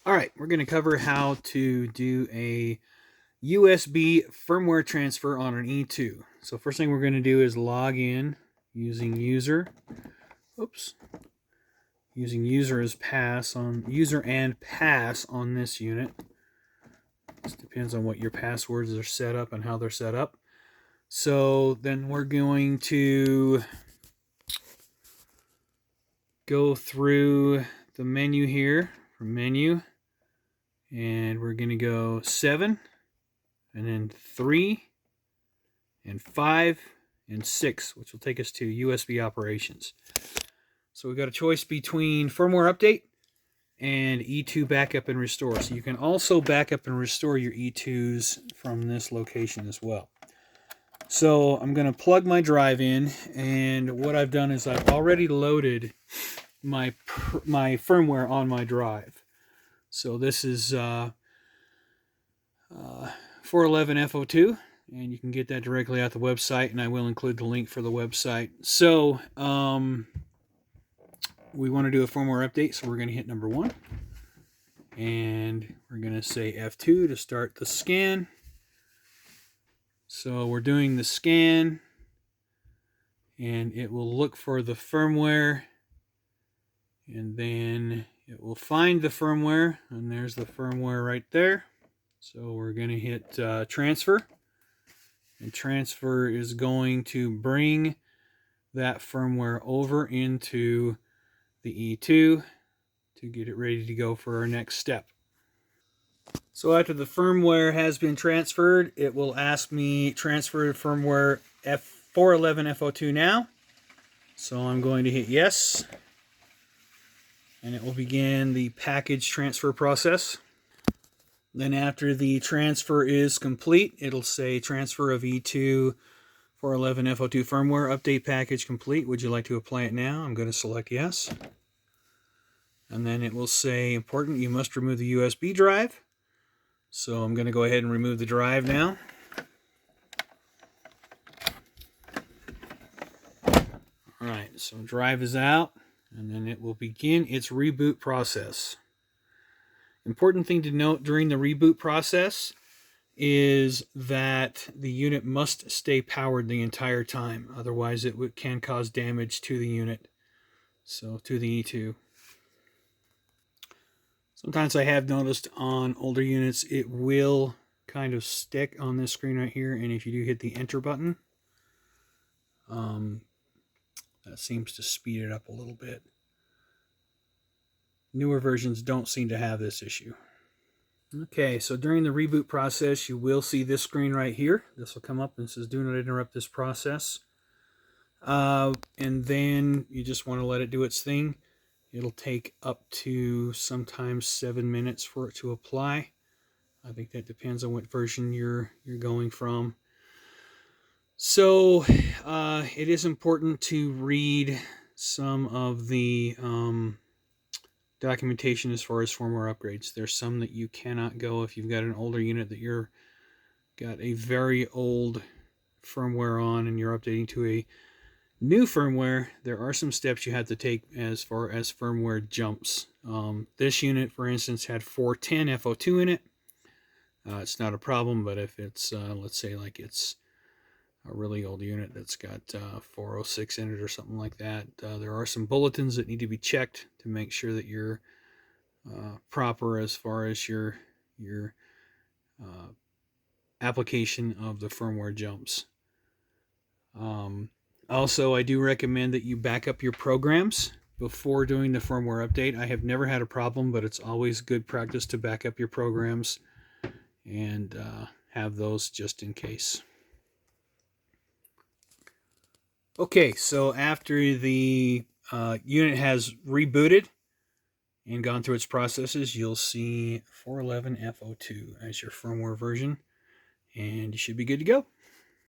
All right, we're going to cover how to do a USB firmware transfer on an E2. So first thing we're going to do is log in using user. Using user as pass on user and pass on this unit. This depends on what your passwords are set up and how they're set up. So then we're going to go through the menu here from menu, and we're going to go 7 and then 3 and 5 and 6, which will take us to USB operations. So we've got a choice between firmware update and E2 backup and restore. So you can also backup and restore your E2s from this location as well. So I'm going to plug my drive in, and what I've done is I've already loaded my firmware on my drive. So this is 411F02, and you can get that directly at the website, and I will include the link for the website. So we want to do a firmware update, so we're going to hit number 1, and we're going to say F2 to start the scan. So we're doing the scan, and it will look for the firmware, and then it will find the firmware, and there's the firmware right there. So we're going to hit transfer, and transfer is going to bring that firmware over into the E2 to get it ready to go for our next step. So after the firmware has been transferred, it will ask me transfer firmware F411F02 now. So I'm going to hit yes, and it will begin the package transfer process. Then after the transfer is complete, it'll say transfer of E2 411F02 firmware update package complete. Would you like to apply it now? I'm going to select yes. And then it will say important, you must remove the USB drive. So I'm going to go ahead and remove the drive now. Alright, so drive is out, and then it will begin its reboot process. Important thing to note during the reboot process is that the unit must stay powered the entire time. Otherwise it can cause damage to the unit, so to the E2. Sometimes I have noticed on older units it will kind of stick on this screen right here, and if you do hit the enter button, that seems to speed it up a little bit. Newer versions don't seem to have this issue. Okay, so during the reboot process, you will see this screen right here. This will come up and says, do not interrupt this process. And then you just want to let it do its thing. It'll take up to sometimes 7 minutes for it to apply. I think that depends on what version you're going from. So it is important to read some of the documentation as far as firmware upgrades. There's some that you cannot go if you've got an older unit that you're got a very old firmware on and you're updating to a new firmware. There are some steps you have to take as far as firmware jumps. This unit, for instance, had 410F02 in it. It's not a problem, but if it's, let's say, like it's a really old unit that's got 406 in it or something like that, there are some bulletins that need to be checked to make sure that you're proper as far as your application of the firmware jumps. Also, I do recommend that you back up your programs before doing the firmware update. I have never had a problem, but it's always good practice to back up your programs and have those just in case. Okay, so after the unit has rebooted and gone through its processes, you'll see 411F02 as your firmware version, and you should be good to go.